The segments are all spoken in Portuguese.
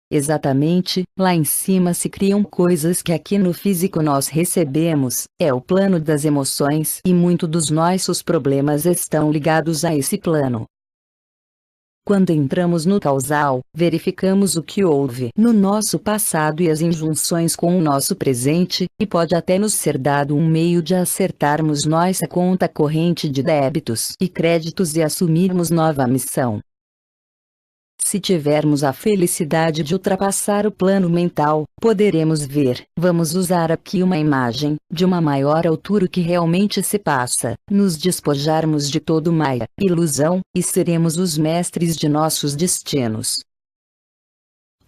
Exatamente, lá em cima se criam coisas que aqui no físico nós recebemos, é o plano das emoções e muito dos nossos problemas estão ligados a esse plano. Quando entramos no causal, verificamos o que houve no nosso passado e as injunções com o nosso presente, e pode até nos ser dado um meio de acertarmos nossa conta corrente de débitos e créditos e assumirmos nova missão. Se tivermos a felicidade de ultrapassar o plano mental, poderemos ver, vamos usar aqui uma imagem, de uma maior altura o que realmente se passa, nos despojarmos de todo maia, ilusão, e seremos os mestres de nossos destinos.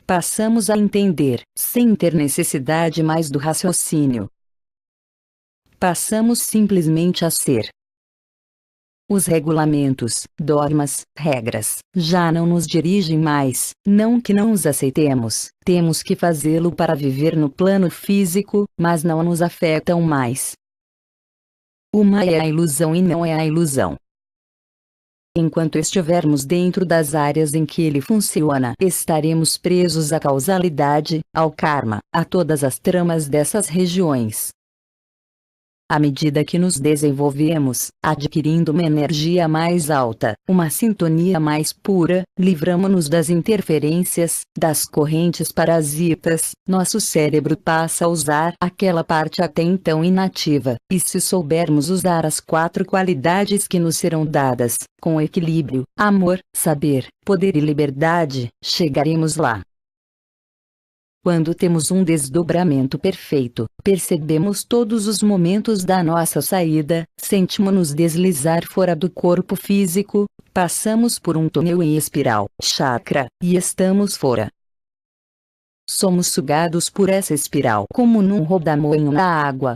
Passamos a entender, sem ter necessidade mais do raciocínio. Passamos simplesmente a ser. Os regulamentos, dogmas, regras, já não nos dirigem mais, não que não os aceitemos, temos que fazê-lo para viver no plano físico, mas não nos afetam mais. Uma é a ilusão e não é a ilusão. Enquanto estivermos dentro das áreas em que ele funciona, estaremos presos à causalidade, ao karma, a todas as tramas dessas regiões. À medida que nos desenvolvemos, adquirindo uma energia mais alta, uma sintonia mais pura, livramo-nos das interferências, das correntes parasitas, nosso cérebro passa a usar aquela parte até então inativa, e se soubermos usar as 4 qualidades que nos serão dadas, com equilíbrio, amor, saber, poder e liberdade, chegaremos lá. Quando temos um desdobramento perfeito, percebemos todos os momentos da nossa saída, sentimos-nos deslizar fora do corpo físico, passamos por um túnel em espiral, chakra, e estamos fora. Somos sugados por essa espiral como num rodamoinho na água.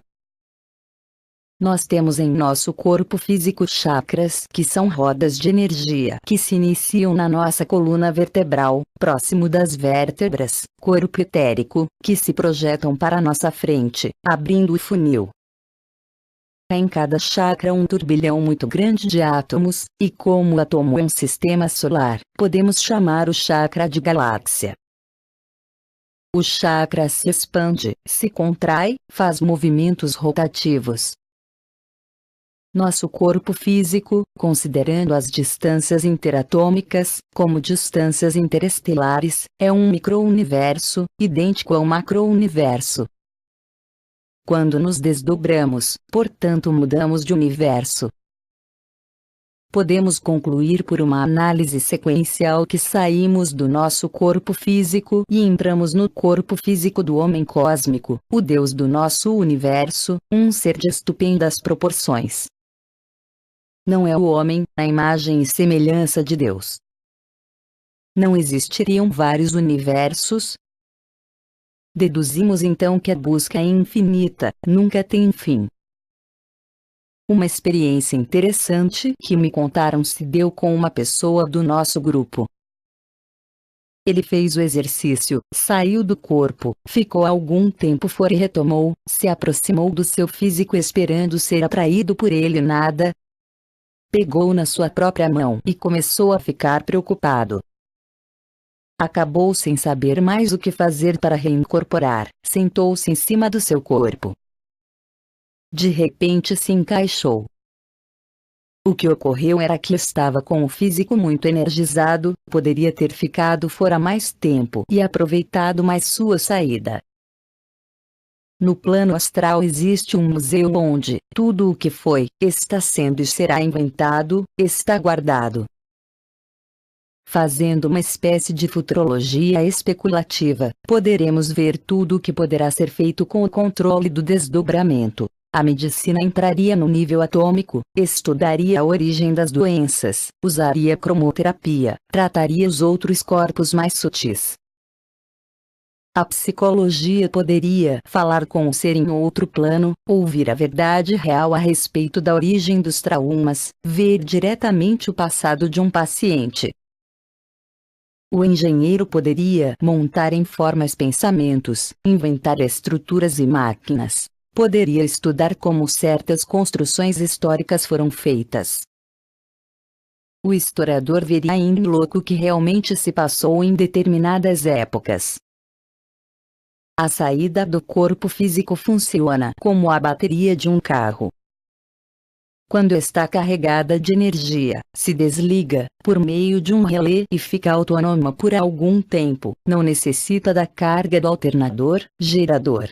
Nós temos em nosso corpo físico chakras, que são rodas de energia que se iniciam na nossa coluna vertebral, próximo das vértebras, corpo etérico, que se projetam para nossa frente, abrindo o funil. Há em cada chakra um turbilhão muito grande de átomos, e como o átomo é um sistema solar, podemos chamar o chakra de galáxia. O chakra se expande, se contrai, faz movimentos rotativos. Nosso corpo físico, considerando as distâncias interatômicas, como distâncias interestelares, é um micro-universo, idêntico ao macro-universo. Quando nos desdobramos, portanto mudamos de universo. Podemos concluir por uma análise sequencial que saímos do nosso corpo físico e entramos no corpo físico do homem cósmico, o Deus do nosso universo, um ser de estupendas proporções. Não é o homem, a imagem e semelhança de Deus. Não existiriam vários universos? Deduzimos então que a busca é infinita, nunca tem fim. Uma experiência interessante que me contaram se deu com uma pessoa do nosso grupo. Ele fez o exercício, saiu do corpo, ficou algum tempo fora e retomou, se aproximou do seu físico esperando ser atraído por ele nada. Pegou na sua própria mão e começou a ficar preocupado. Acabou sem saber mais o que fazer para reincorporar, sentou-se em cima do seu corpo. De repente se encaixou. O que ocorreu era que estava com o físico muito energizado, poderia ter ficado fora mais tempo e aproveitado mais sua saída. No plano astral existe um museu onde tudo o que foi, está sendo e será inventado, está guardado. Fazendo uma espécie de futurologia especulativa, poderemos ver tudo o que poderá ser feito com o controle do desdobramento. A medicina entraria no nível atômico, estudaria a origem das doenças, usaria cromoterapia, trataria os outros corpos mais sutis. A psicologia poderia falar com o ser em outro plano, ouvir a verdade real a respeito da origem dos traumas, ver diretamente o passado de um paciente. O engenheiro poderia montar em formas pensamentos, inventar estruturas e máquinas. Poderia estudar como certas construções históricas foram feitas. o historiador veria in loco o que realmente se passou em determinadas épocas. A saída do corpo físico funciona como a bateria de um carro. Quando está carregada de energia, se desliga, por meio de um relé e fica autônoma por algum tempo, não necessita da carga do alternador, gerador.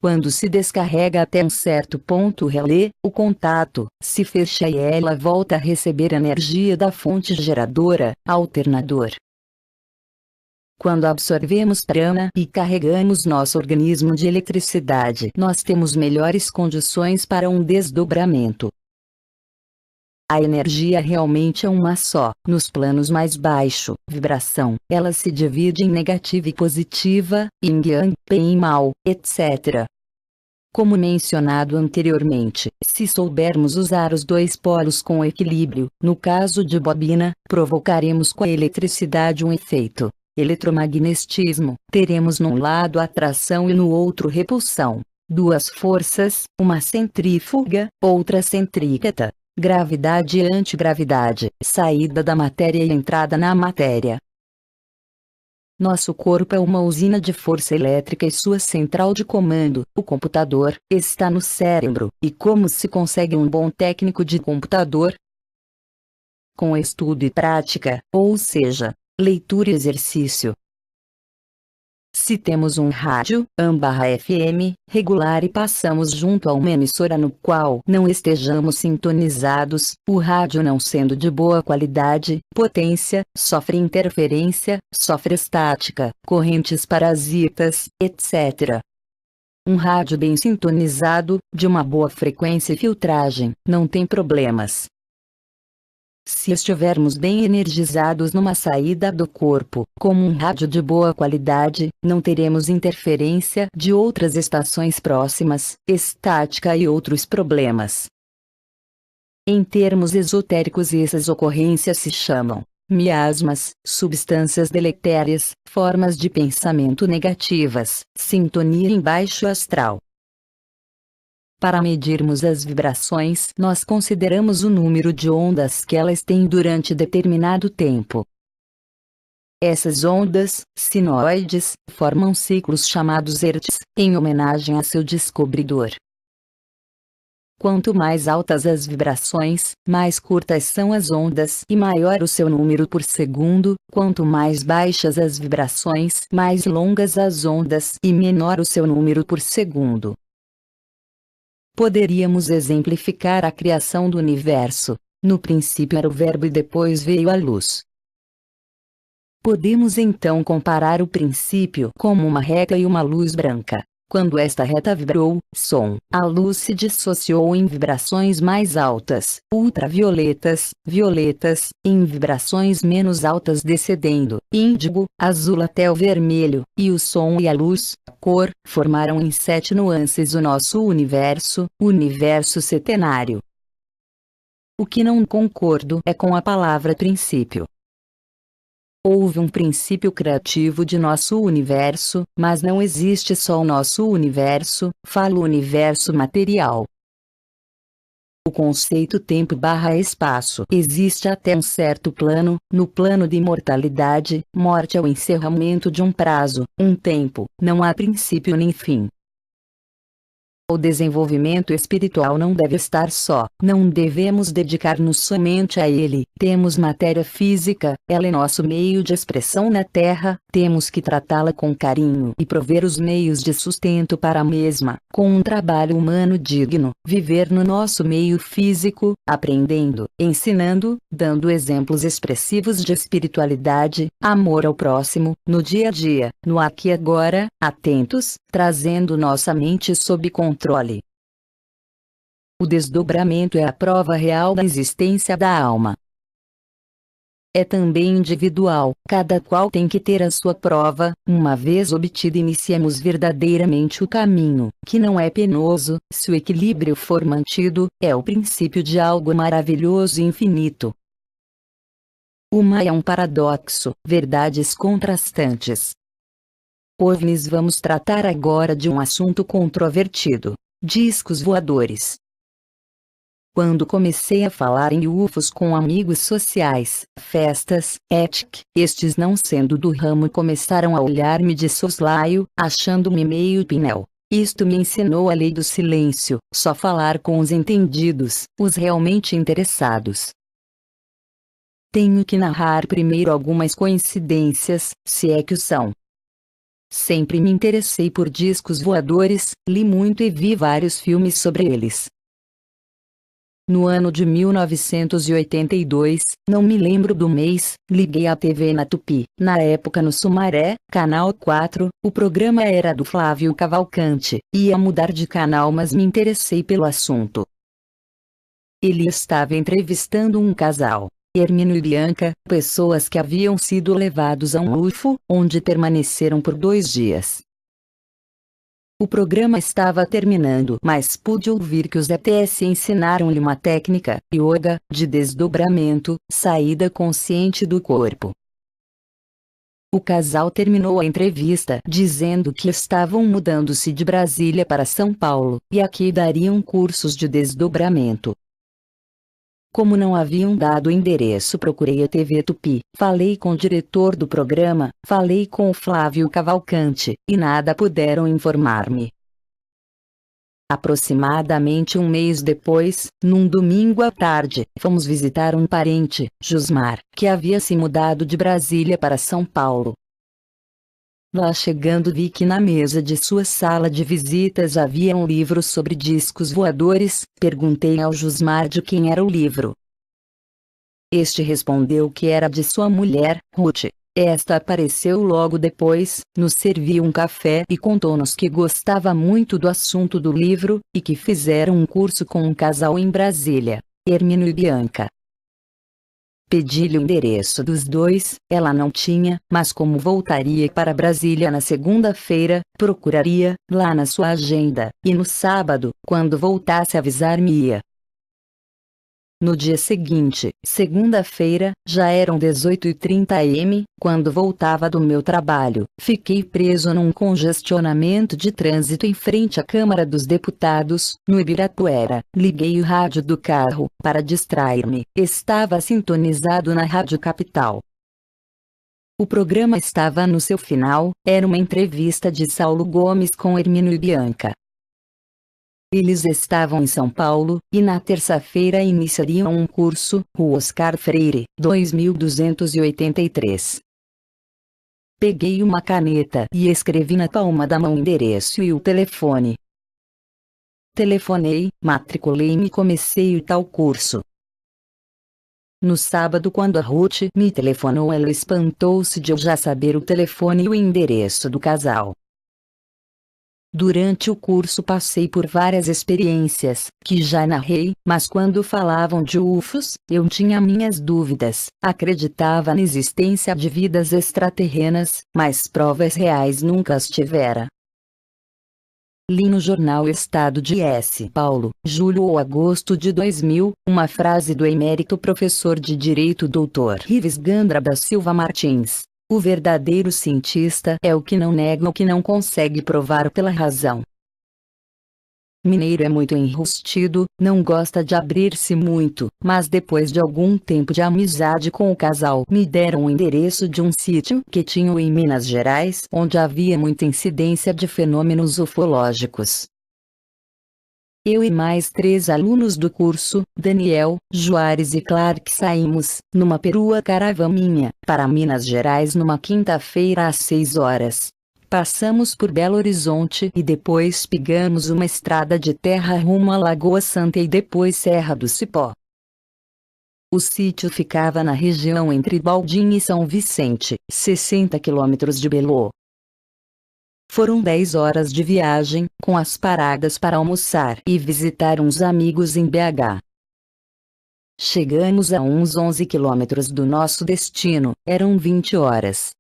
Quando se descarrega até um certo ponto o relé, o contato se fecha e ela volta a receber energia da fonte geradora, alternador. Quando absorvemos prana e carregamos nosso organismo de eletricidade, nós temos melhores condições para um desdobramento. A energia realmente é uma só. Nos planos mais baixo, vibração, ela se divide em negativa e positiva, yin yang, bem e mal, etc. Como mencionado anteriormente, se soubermos usar os dois polos com equilíbrio, no caso de bobina, provocaremos com a eletricidade um efeito eletromagnetismo. Teremos num lado atração e no outro repulsão. Duas forças, uma centrífuga, outra centrípeta. Gravidade e antigravidade, saída da matéria e entrada na matéria. Nosso corpo é uma usina de força elétrica e sua central de comando, o computador, está no cérebro. E como se consegue um bom técnico de computador? Com estudo e prática, ou seja, leitura e exercício. Se temos um rádio, AM/FM, regular e passamos junto a uma emissora no qual não estejamos sintonizados, o rádio não sendo de boa qualidade, potência, sofre interferência, sofre estática, correntes parasitas, etc. Um rádio bem sintonizado, de uma boa frequência e filtragem, não tem problemas. Se estivermos bem energizados numa saída do corpo, como um rádio de boa qualidade, não teremos interferência de outras estações próximas, estática e outros problemas. Em termos esotéricos, essas ocorrências se chamam miasmas, substâncias deletérias, formas de pensamento negativas, sintonia em baixo astral. Para medirmos as vibrações, nós consideramos o número de ondas que elas têm durante determinado tempo. Essas ondas, sinoides, formam ciclos chamados hertz, em homenagem a seu descobridor. Quanto mais altas as vibrações, mais curtas são as ondas e maior o seu número por segundo. Quanto mais baixas as vibrações, mais longas as ondas e menor o seu número por segundo. Poderíamos exemplificar a criação do universo. No princípio era o verbo e depois veio a luz. Podemos então comparar o princípio como uma reta e uma luz branca. Quando esta reta vibrou, som, a luz se dissociou em vibrações mais altas, ultravioletas, violetas, em vibrações menos altas descendendo, índigo, azul até o vermelho, e o som e a luz, a cor, formaram em 7 nuances o nosso universo setenário. O que não concordo é com a palavra princípio. Houve um princípio criativo de nosso universo, mas não existe só o nosso universo, falo universo material. O conceito tempo/espaço existe até um certo plano. No plano de imortalidade, morte é o encerramento de um prazo, um tempo, não há princípio nem fim. O desenvolvimento espiritual não deve estar só, não devemos dedicar-nos somente a ele. Temos matéria física, ela é nosso meio de expressão na Terra, temos que tratá-la com carinho e prover os meios de sustento para a mesma, com um trabalho humano digno, viver no nosso meio físico, aprendendo, ensinando, dando exemplos expressivos de espiritualidade, amor ao próximo, no dia a dia, no aqui e agora, atentos, trazendo nossa mente sob controle. O desdobramento é a prova real da existência da alma. É também individual, cada qual tem que ter a sua prova. Uma vez obtida, iniciamos verdadeiramente o caminho, que não é penoso, se o equilíbrio for mantido, é o princípio de algo maravilhoso e infinito. Uma é um paradoxo, verdades contrastantes. OVNIs. Vamos tratar agora de um assunto controvertido: discos voadores. Quando comecei a falar em UFOs com amigos sociais, festas, estes não sendo do ramo começaram a olhar-me de soslaio, achando-me meio pinel. Isto me ensinou a lei do silêncio, só falar com os entendidos, os realmente interessados. Tenho que narrar primeiro algumas coincidências, se é que o são. Sempre me interessei por discos voadores, li muito e vi vários filmes sobre eles. No ano de 1982, não me lembro do mês, liguei a TV na Tupi, na época no Sumaré, Canal 4, o programa era do Flávio Cavalcante, ia mudar de canal mas me interessei pelo assunto. Ele estava entrevistando um casal, Hermínio e Bianca, pessoas que haviam sido levados a um UFO, onde permaneceram por 2 dias. O programa estava terminando, mas pude ouvir que os ETs ensinaram-lhe uma técnica, yoga, de desdobramento, saída consciente do corpo. O casal terminou a entrevista dizendo que estavam mudando-se de Brasília para São Paulo, e aqui dariam cursos de desdobramento. Como não haviam dado o endereço, procurei a TV Tupi, falei com o diretor do programa, falei com o Flávio Cavalcante, e nada puderam informar-me. Aproximadamente um mês depois, num domingo à tarde, fomos visitar um parente, Jusmar, que havia se mudado de Brasília para São Paulo. Lá chegando vi que na mesa de sua sala de visitas havia um livro sobre discos voadores, perguntei ao Jusmar de quem era o livro. Este respondeu que era de sua mulher, Ruth. Esta apareceu logo depois, nos serviu um café e contou-nos que gostava muito do assunto do livro, e que fizeram um curso com um casal em Brasília, Hermínio e Bianca. Pedi-lhe o endereço dos dois, ela não tinha, mas como voltaria para Brasília na segunda-feira, procuraria, lá na sua agenda, e no sábado, quando voltasse avisar-me-ia. No dia seguinte, segunda-feira, já eram 18h30 am, quando voltava do meu trabalho, fiquei preso num congestionamento de trânsito em frente à Câmara dos Deputados, no Ibirapuera. Liguei o rádio do carro, para distrair-me, estava sintonizado na Rádio Capital. O programa estava no seu final, era uma entrevista de Saulo Gomes com Hermínio e Bianca. Eles estavam em São Paulo, e na terça-feira iniciariam um curso, Rua Oscar Freire, 2283. Peguei uma caneta e escrevi na palma da mão o endereço e o telefone. Telefonei, matriculei-me e comecei o tal curso. No sábado, quando a Ruth me telefonou, ela espantou-se de eu já saber o telefone e o endereço do casal. Durante o curso passei por várias experiências, que já narrei, mas quando falavam de UFOs, eu tinha minhas dúvidas, acreditava na existência de vidas extraterrenas, mas provas reais nunca as tivera. Li no jornal Estado de S. Paulo, julho ou agosto de 2000, uma frase do emérito professor de Direito Dr. Rives Gandra da Silva Martins. O verdadeiro cientista é o que não nega o que não consegue provar pela razão. Mineiro é muito enrustido, não gosta de abrir-se muito, mas depois de algum tempo de amizade com o casal, me deram o endereço de um sítio que tinham em Minas Gerais, onde havia muita incidência de fenômenos ufológicos. Eu e mais 3 alunos do curso, Daniel, Juarez e Clark, saímos, numa perua caravaninha, para Minas Gerais numa quinta-feira às 6 horas. Passamos por Belo Horizonte e depois pegamos uma estrada de terra rumo à Lagoa Santa e depois Serra do Cipó. O sítio ficava na região entre Baldim e São Vicente, 60 quilômetros de Belo. Foram 10 horas de viagem, com as paradas para almoçar e visitar uns amigos em BH. Chegamos a uns 11 quilômetros do nosso destino, eram 20 horas.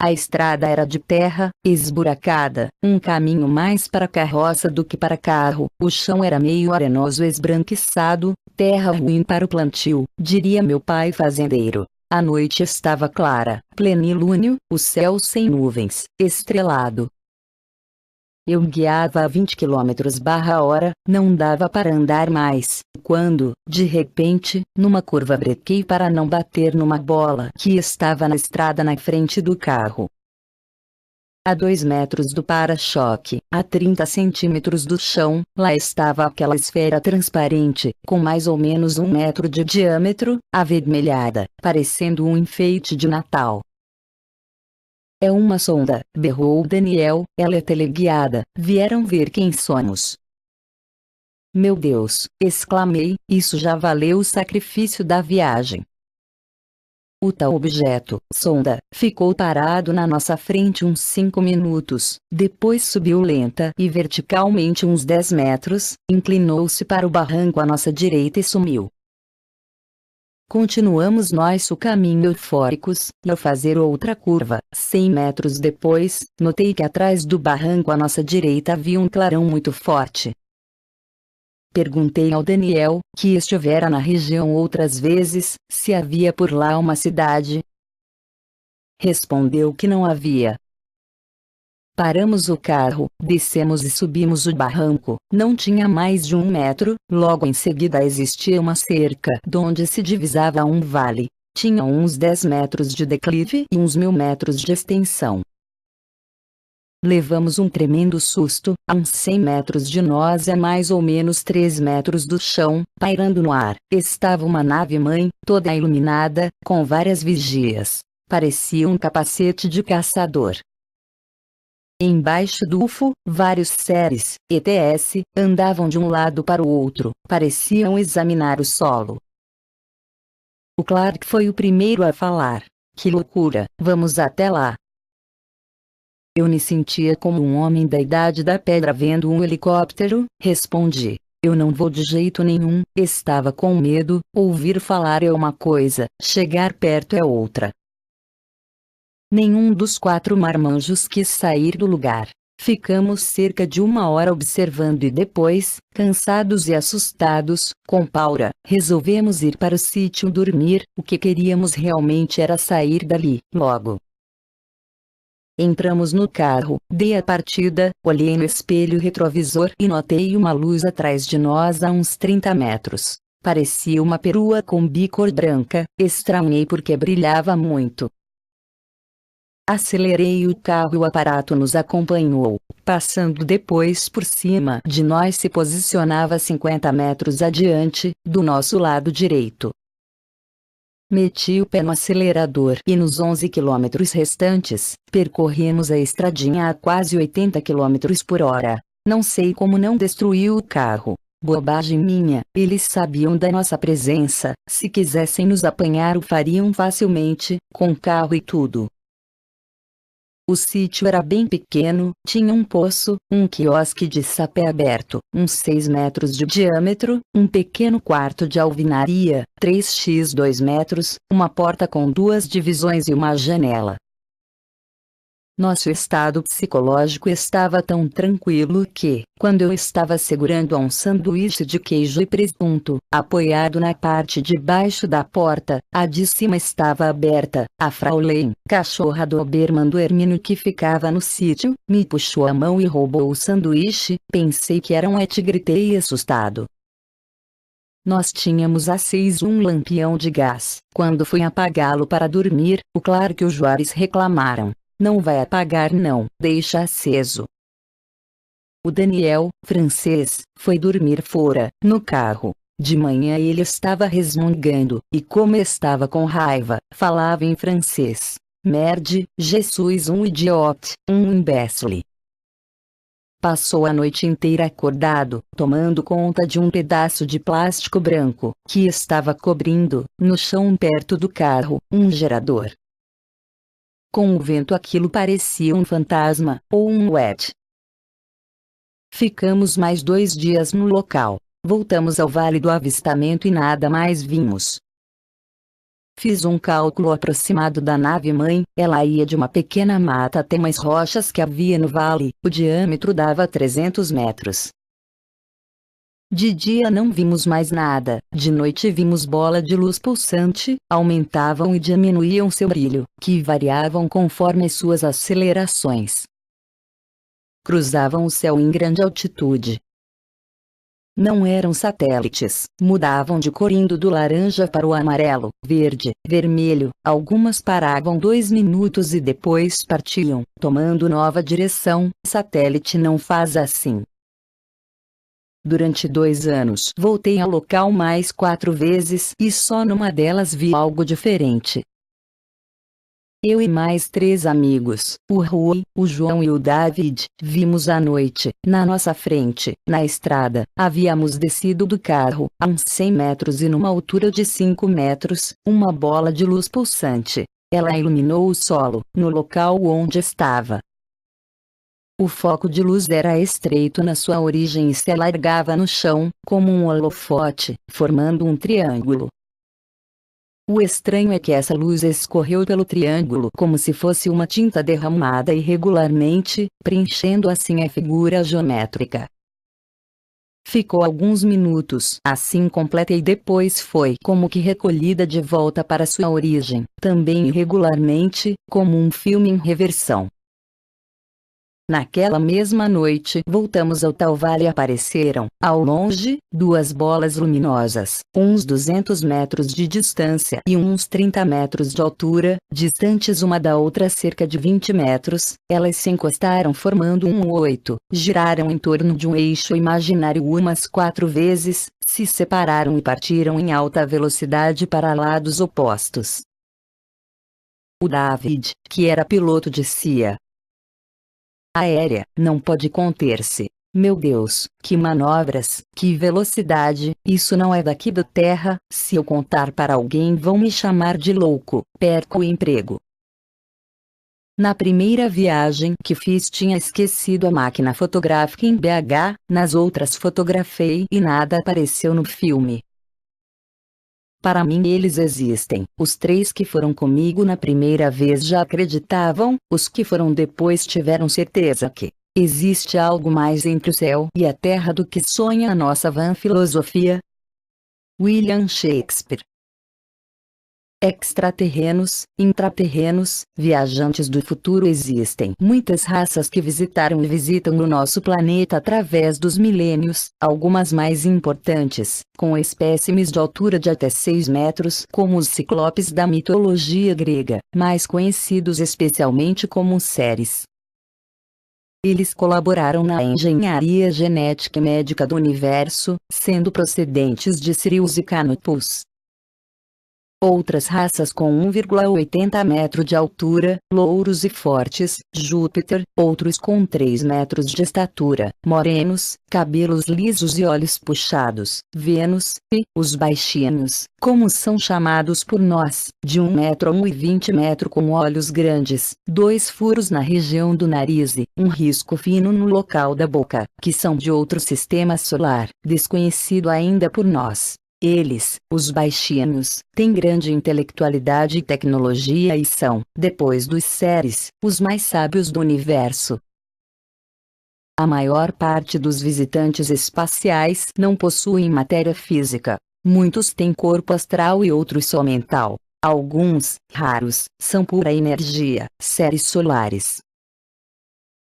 A estrada era de terra, esburacada, um caminho mais para carroça do que para carro, o chão era meio arenoso esbranquiçado, terra ruim para o plantio, diria meu pai fazendeiro. A noite estava clara, plenilúnio, o céu sem nuvens, estrelado. Eu guiava a 20 km/h, não dava para andar mais, quando, de repente, numa curva brequei para não bater numa bola que estava na estrada na frente do carro. A 2 metros do para-choque, a 30 centímetros do chão, lá estava aquela esfera transparente, com mais ou menos 1 metro de diâmetro, avermelhada, parecendo um enfeite de Natal. É uma sonda, berrou Daniel, ela é teleguiada, vieram ver quem somos. Meu Deus, exclamei, isso já valeu o sacrifício da viagem. O tal objeto, sonda, ficou parado na nossa frente uns 5 minutos, depois subiu lenta e verticalmente uns 10 metros, inclinou-se para o barranco à nossa direita e sumiu. Continuamos nosso caminho eufóricos, e ao fazer outra curva, 100 metros depois, notei que atrás do barranco à nossa direita havia um clarão muito forte. Perguntei ao Daniel, que estivera na região outras vezes, se havia por lá uma cidade. Respondeu que não havia. Paramos o carro, descemos e subimos o barranco, não tinha mais de 1 metro, logo em seguida existia uma cerca donde se divisava um vale, tinha uns 10 metros de declive e uns 1000 metros de extensão. Levamos um tremendo susto, a uns 100 metros de nós e a mais ou menos 3 metros do chão, pairando no ar, estava uma nave-mãe, toda iluminada, com várias vigias, parecia um capacete de caçador. Embaixo do UFO, vários seres, ETS, andavam de um lado para o outro, pareciam examinar o solo. O Clark foi o primeiro a falar. Que loucura, vamos até lá. Eu me sentia como um homem da idade da pedra vendo um helicóptero, respondi. Eu não vou de jeito nenhum, estava com medo, ouvir falar é uma coisa, chegar perto é outra. Nenhum dos 4 marmanjos quis sair do lugar. Ficamos cerca de 1 hora observando e depois, cansados e assustados, com Paula, resolvemos ir para o sítio dormir, o que queríamos realmente era sair dali, logo. Entramos no carro, dei a partida, olhei no espelho retrovisor e notei uma luz atrás de nós a uns 30 metros. Parecia uma perua com bicor branca, estranhei porque brilhava muito. Acelerei o carro e o aparato nos acompanhou, passando depois por cima de nós se posicionava 50 metros adiante, do nosso lado direito. Meti o pé no acelerador e nos 11 quilômetros restantes, percorremos a estradinha a quase 80 km por hora. Não sei como não destruiu o carro. Bobagem minha, eles sabiam da nossa presença, se quisessem nos apanhar o fariam facilmente, com carro e tudo. O sítio era bem pequeno, tinha um poço, um quiosque de sapé aberto, uns 6 metros de diâmetro, um pequeno quarto de alvenaria, 3x 2 metros, uma porta com 2 divisões e uma janela. Nosso estado psicológico estava tão tranquilo que, quando eu estava segurando um sanduíche de queijo e presunto, apoiado na parte de baixo da porta, a de cima estava aberta, a Fraulein, cachorra do Doberman do Hermínio que ficava no sítio, me puxou a mão e roubou o sanduíche, pensei que era um et e gritei assustado. Nós tínhamos aceso um lampião de gás. Quando fui apagá-lo para dormir, o Clark e o Juarez reclamaram. Não vai apagar não, deixa aceso. O Daniel, francês, foi dormir fora, no carro. De manhã ele estava resmungando, e como estava com raiva, falava em francês. Merde, Jesus um idiote, um imbécile. Passou a noite inteira acordado, tomando conta de um pedaço de plástico branco, que estava cobrindo, no chão perto do carro, um gerador. Com o vento aquilo parecia um fantasma, ou um wet. Ficamos mais 2 dias no local. Voltamos ao Vale do Avistamento e nada mais vimos. Fiz um cálculo aproximado da nave-mãe, ela ia de uma pequena mata até umas rochas que havia no vale, o diâmetro dava 300 metros. De dia não vimos mais nada, de noite vimos bola de luz pulsante, aumentavam e diminuíam seu brilho, que variavam conforme suas acelerações. cruzavam o céu em grande altitude. Não eram satélites, mudavam de cor indo do laranja para o amarelo, verde, vermelho, algumas paravam 2 minutos e depois partiam, tomando nova direção. Satélite não faz assim. Durante 2 anos voltei ao local mais 4 vezes e só numa delas vi algo diferente. Eu e mais 3 amigos, o Rui, o João e o David, vimos à noite, na nossa frente, na estrada. Havíamos descido do carro, a uns 100 metros e numa altura de 5 metros, uma bola de luz pulsante. Ela iluminou o solo, no local onde estava. O foco de luz era estreito na sua origem e se alargava no chão, como um holofote, formando um triângulo. O estranho é que essa luz escorreu pelo triângulo como se fosse uma tinta derramada irregularmente, preenchendo assim a figura geométrica. Ficou alguns minutos assim completa e depois foi como que recolhida de volta para sua origem, também irregularmente, como um filme em reversão. Naquela mesma noite voltamos ao tal vale e apareceram, ao longe, 2 bolas luminosas, uns 200 metros de distância e uns 30 metros de altura, distantes uma da outra cerca de 20 metros, elas se encostaram formando um 8, giraram em torno de um eixo imaginário umas 4 vezes, se separaram e partiram em alta velocidade para lados opostos. O David, que era piloto de CIA aérea, não pode conter-se. Meu Deus, que manobras, que velocidade, isso não é daqui da Terra, se eu contar para alguém vão me chamar de louco, perco o emprego. Na primeira viagem que fiz tinha esquecido a máquina fotográfica em BH, nas outras fotografei e nada apareceu no filme. Para mim eles existem. Os 3 que foram comigo na primeira vez já acreditavam, os que foram depois tiveram certeza que existe algo mais entre o céu e a terra do que sonha a nossa vã filosofia. William Shakespeare. Extraterrenos, intraterrenos, viajantes do futuro existem. Muitas raças que visitaram e visitam o nosso planeta através dos milênios, algumas mais importantes, com espécimes de altura de até 6 metros, como os ciclopes da mitologia grega, mais conhecidos especialmente como os Ceres. Eles colaboraram na engenharia genética e médica do universo, sendo procedentes de Sirius e Canopus. Outras raças com 1,80 metro de altura, louros e fortes, Júpiter, outros com 3 metros de estatura, morenos, cabelos lisos e olhos puxados, Vênus, e, os baixinhos, como são chamados por nós, de 1 metro a 1,20 metro com olhos grandes, 2 furos na região do nariz e um risco fino no local da boca, que são de outro sistema solar, desconhecido ainda por nós. Eles, os baixinhos, têm grande intelectualidade e tecnologia e são, depois dos Ceres, os mais sábios do universo. A maior parte dos visitantes espaciais não possuem matéria física. Muitos têm corpo astral e outros só mental. Alguns, raros, são pura energia, seres solares.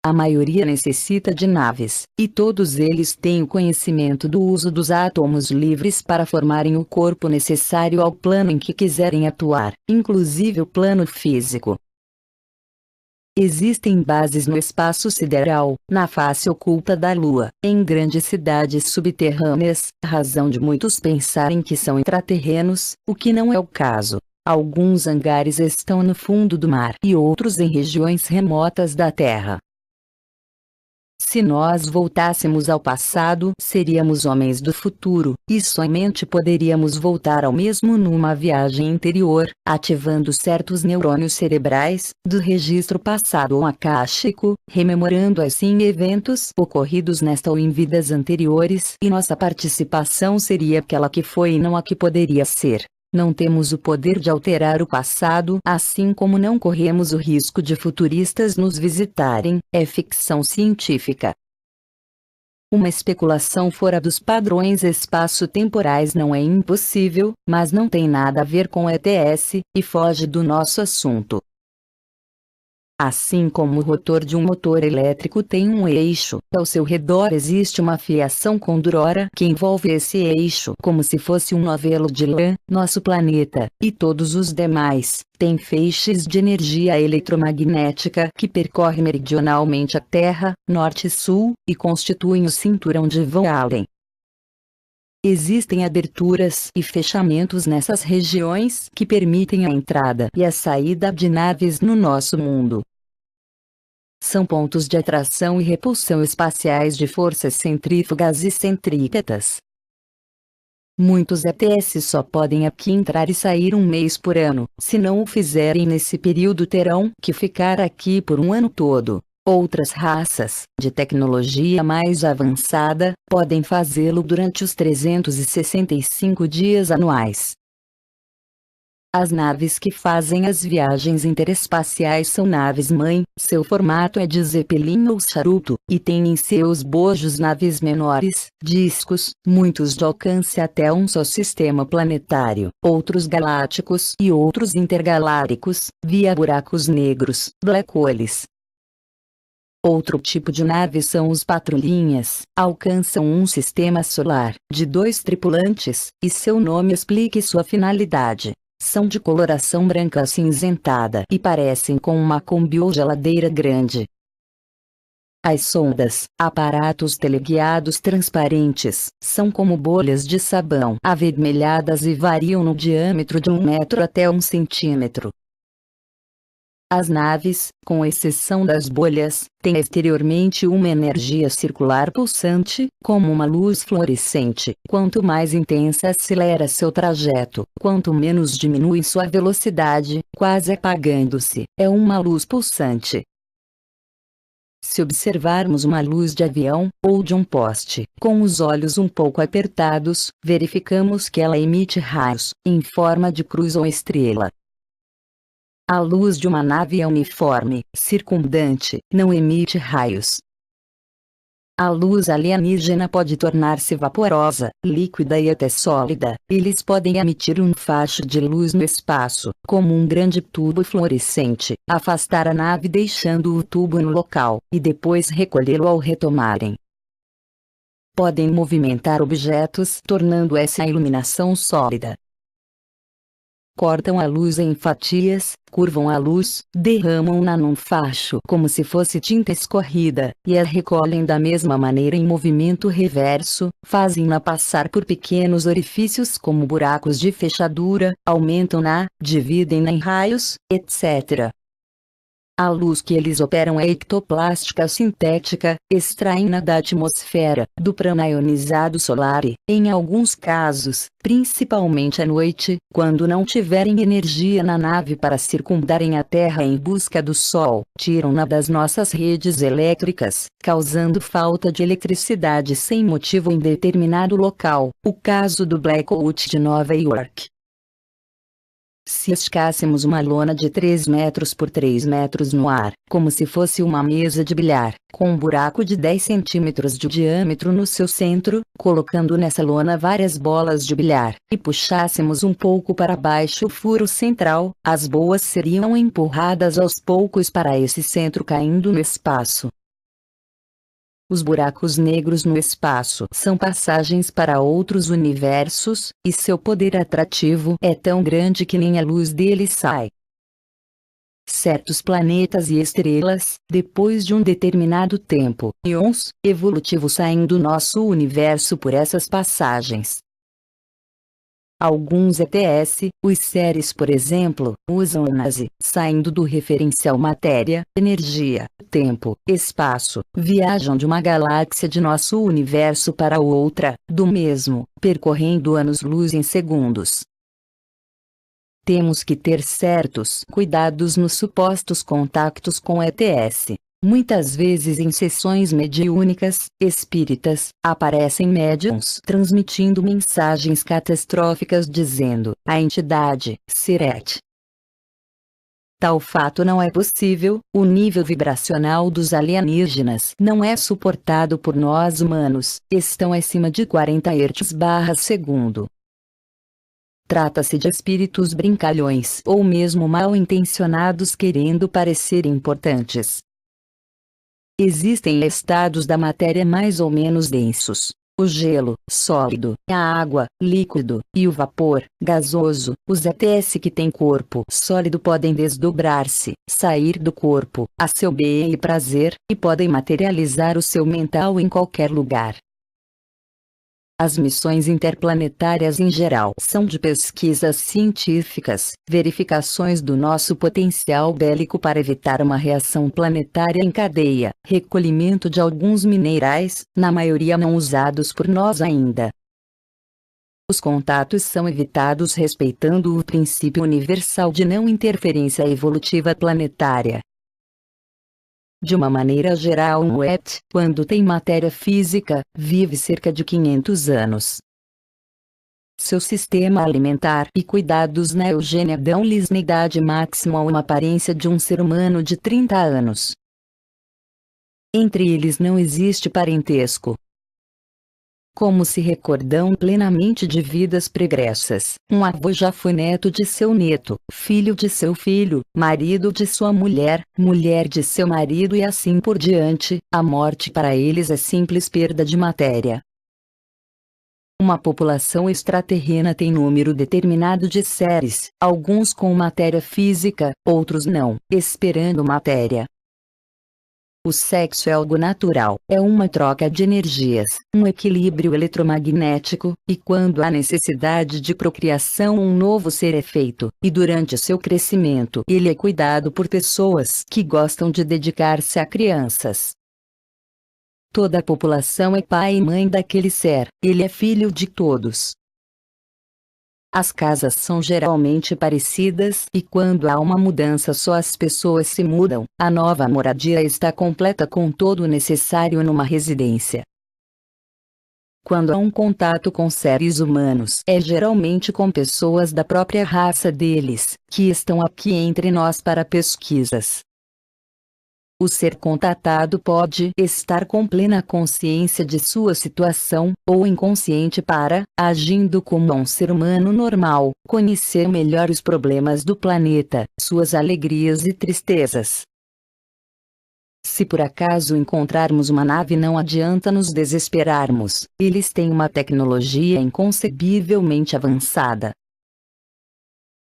A maioria necessita de naves, e todos eles têm o conhecimento do uso dos átomos livres para formarem o corpo necessário ao plano em que quiserem atuar, inclusive o plano físico. Existem bases no espaço sideral, na face oculta da Lua, em grandes cidades subterrâneas, razão de muitos pensarem que são intraterrenos, o que não é o caso. Alguns hangares estão no fundo do mar e outros em regiões remotas da Terra. Se nós voltássemos ao passado, seríamos homens do futuro, e somente poderíamos voltar ao mesmo numa viagem interior, ativando certos neurônios cerebrais, do registro passado ou acástico, rememorando assim eventos ocorridos nesta ou em vidas anteriores, e nossa participação seria aquela que foi e não a que poderia ser. Não temos o poder de alterar o passado, assim como não corremos o risco de futuristas nos visitarem, é ficção científica. Uma especulação fora dos padrões espaço-temporais não é impossível, mas não tem nada a ver com ETS, e foge do nosso assunto. Assim como o rotor de um motor elétrico tem um eixo, ao seu redor existe uma fiação condurora que envolve esse eixo como se fosse um novelo de lã. Nosso planeta, e todos os demais, têm feixes de energia eletromagnética que percorrem meridionalmente a Terra, norte e sul, e constituem o cinturão de Van Allen. Existem aberturas e fechamentos nessas regiões que permitem a entrada e a saída de naves no nosso mundo. São pontos de atração e repulsão espaciais de forças centrífugas e centrípetas. Muitos ETS só podem aqui entrar e sair um mês por ano. Se não o fizerem nesse período, terão que ficar aqui por um ano todo. Outras raças, de tecnologia mais avançada, podem fazê-lo durante os 365 dias anuais. As naves que fazem as viagens interespaciais são naves-mãe, seu formato é de Zeppelin ou charuto, e têm em seus bojos naves menores, discos, muitos de alcance até um só sistema planetário, outros galácticos e outros intergalácticos, via buracos negros, black holes. Outro tipo de nave são os patrulhinhas, alcançam um sistema solar, de 2 tripulantes, e seu nome explica sua finalidade. São de coloração branca acinzentada e parecem com uma Kombi ou geladeira grande. As sondas, aparatos teleguiados transparentes, são como bolhas de sabão avermelhadas e variam no diâmetro de 1 metro até 1 centímetro. As naves, com exceção das bolhas, têm exteriormente uma energia circular pulsante, como uma luz fluorescente. Quanto mais intensa acelera seu trajeto, quanto menos diminui sua velocidade, quase apagando-se. É uma luz pulsante. Se observarmos uma luz de avião, ou de um poste, com os olhos um pouco apertados, verificamos que ela emite raios, em forma de cruz ou estrela. A luz de uma nave é uniforme, circundante, não emite raios. A luz alienígena pode tornar-se vaporosa, líquida e até sólida. Eles podem emitir um facho de luz no espaço, como um grande tubo fluorescente, afastar a nave deixando o tubo no local, e depois recolhê-lo ao retomarem. Podem movimentar objetos, tornando essa iluminação sólida. Cortam a luz em fatias, curvam a luz, derramam-na num facho como se fosse tinta escorrida, e a recolhem da mesma maneira em movimento reverso, fazem-na passar por pequenos orifícios como buracos de fechadura, aumentam-na, dividem-na em raios, etc. A luz que eles operam é ectoplástica sintética, extraem-na da atmosfera, do prana ionizado solar e, em alguns casos, principalmente à noite, quando não tiverem energia na nave para circundarem a Terra em busca do Sol, tiram-na das nossas redes elétricas, causando falta de eletricidade sem motivo em determinado local, o caso do blackout de Nova York. Se esticássemos uma lona de 3 metros por 3 metros no ar, como se fosse uma mesa de bilhar, com um buraco de 10 centímetros de diâmetro no seu centro, colocando nessa lona várias bolas de bilhar, e puxássemos um pouco para baixo o furo central, as boas seriam empurradas aos poucos para esse centro caindo no espaço. Os buracos negros no espaço são passagens para outros universos, e seu poder atrativo é tão grande que nem a luz deles sai. Certos planetas e estrelas, depois de um determinado tempo, íons evolutivos saem do nosso universo por essas passagens. Alguns ETS, os Ceres por exemplo, usam a nave, saindo do referencial matéria, energia, tempo, espaço, viajam de uma galáxia de nosso universo para outra, do mesmo, percorrendo anos-luz em segundos. Temos que ter certos cuidados nos supostos contactos com ETS. Muitas vezes em sessões mediúnicas, espíritas, aparecem médiuns transmitindo mensagens catastróficas dizendo, a entidade, Siret. Tal fato não é possível, o nível vibracional dos alienígenas não é suportado por nós humanos, estão acima de 40 Hz/segundo. Trata-se de espíritos brincalhões ou mesmo mal intencionados querendo parecer importantes. Existem estados da matéria mais ou menos densos. O gelo, sólido, a água, líquido, e o vapor, gasoso. Os ETs que têm corpo sólido podem desdobrar-se, sair do corpo, a seu bem e prazer, e podem materializar o seu mental em qualquer lugar. As missões interplanetárias em geral são de pesquisas científicas, verificações do nosso potencial bélico para evitar uma reação planetária em cadeia, recolhimento de alguns minerais, na maioria não usados por nós ainda. Os contatos são evitados respeitando o princípio universal de não interferência evolutiva planetária. De uma maneira geral, um ET, quando tem matéria física, vive cerca de 500 anos. Seu sistema alimentar e cuidados na eugênia dão-lhes na idade máxima uma aparência de um ser humano de 30 anos. Entre eles não existe parentesco. Como se recordam plenamente de vidas pregressas, um avô já foi neto de seu neto, filho de seu filho, marido de sua mulher, mulher de seu marido e assim por diante. A morte para eles é simples perda de matéria. Uma população extraterrena tem número determinado de seres, alguns com matéria física, outros não, esperando matéria. O sexo é algo natural, é uma troca de energias, um equilíbrio eletromagnético, e quando há necessidade de procriação um novo ser é feito, e durante seu crescimento ele é cuidado por pessoas que gostam de dedicar-se a crianças. Toda a população é pai e mãe daquele ser, ele é filho de todos. As casas são geralmente parecidas e quando há uma mudança só as pessoas se mudam, a nova moradia está completa com todo o necessário numa residência. Quando há um contato com seres humanos, é geralmente com pessoas da própria raça deles, que estão aqui entre nós para pesquisas. O ser contatado pode estar com plena consciência de sua situação, ou inconsciente para, agindo como um ser humano normal, conhecer melhor os problemas do planeta, suas alegrias e tristezas. Se por acaso encontrarmos uma nave não adianta nos desesperarmos, eles têm uma tecnologia inconcebivelmente avançada.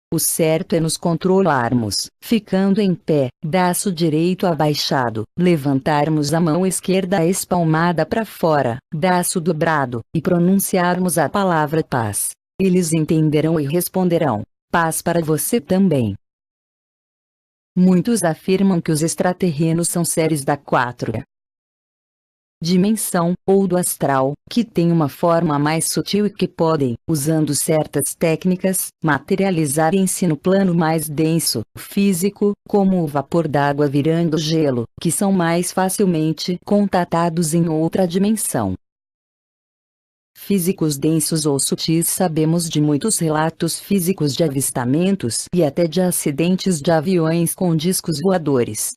O certo é nos controlarmos, ficando em pé, braço direito abaixado, levantarmos a mão esquerda espalmada para fora, braço dobrado, e pronunciarmos a palavra paz. Eles entenderão e responderão: paz para você também. Muitos afirmam que os extraterrenos são seres da quarta dimensão, ou do astral, que têm uma forma mais sutil e que podem, usando certas técnicas, materializarem-se no plano mais denso, físico, como o vapor d'água virando gelo, que são mais facilmente contatados em outra dimensão. Físicos densos ou sutis sabemos de muitos relatos físicos de avistamentos e até de acidentes de aviões com discos voadores.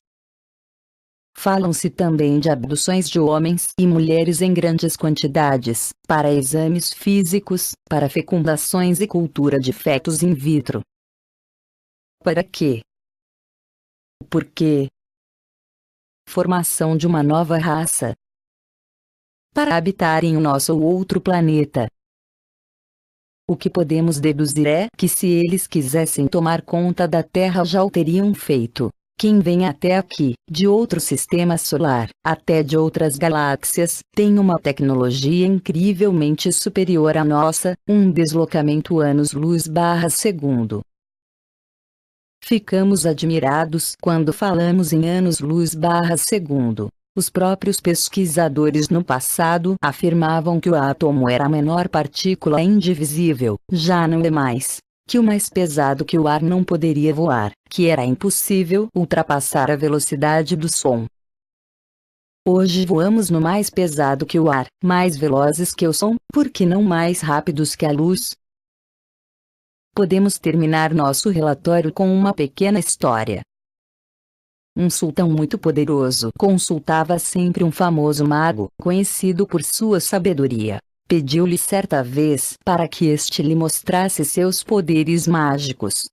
Falam-se também de abduções de homens e mulheres em grandes quantidades, para exames físicos, para fecundações e cultura de fetos in vitro. Para quê? Por quê? Formação de uma nova raça. Para habitarem o nosso ou outro planeta. O que podemos deduzir é que se eles quisessem tomar conta da Terra já o teriam feito. Quem vem até aqui, de outro sistema solar, até de outras galáxias, tem uma tecnologia incrivelmente superior à nossa, um deslocamento anos-luz/segundo. Ficamos admirados quando falamos em anos-luz/segundo. Os próprios pesquisadores no passado afirmavam que o átomo era a menor partícula indivisível, já não é mais. Que o mais pesado que o ar não poderia voar, que era impossível ultrapassar a velocidade do som. Hoje voamos no mais pesado que o ar, mais velozes que o som, por que não mais rápidos que a luz? Podemos terminar nosso relatório com uma pequena história. Um sultão muito poderoso consultava sempre um famoso mago, conhecido por sua sabedoria. pediu-lhe certa vez para que este lhe mostrasse seus poderes mágicos.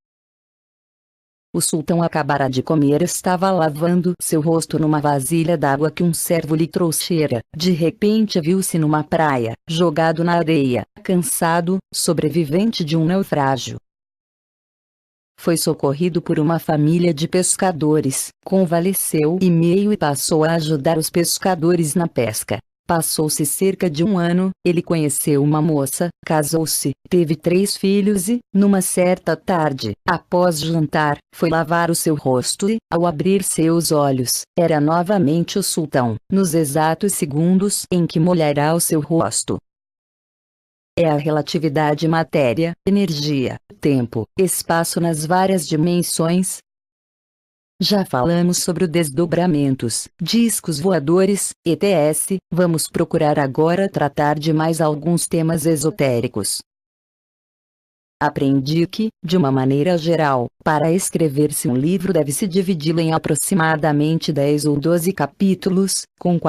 O sultão acabara de comer, estava lavando seu rosto numa vasilha d'água que um servo lhe trouxera. De repente viu-se numa praia, jogado na areia, cansado, sobrevivente de um naufrágio. Foi socorrido por uma família de pescadores, convalesceu e passou a ajudar os pescadores na pesca. Passou-se cerca de um ano, ele conheceu uma moça, casou-se, teve 3 filhos e, numa certa tarde, após jantar, foi lavar o seu rosto e, ao abrir seus olhos, era novamente o sultão, nos exatos segundos em que molhará o seu rosto. É a relatividade matéria, energia, tempo, espaço nas várias dimensões. Já falamos sobre os desdobramentos, discos voadores, etc. Vamos procurar agora tratar de mais alguns temas esotéricos. Aprendi que, de uma maneira geral, para escrever-se um livro deve-se dividi-lo em aproximadamente 10 ou 12 capítulos, com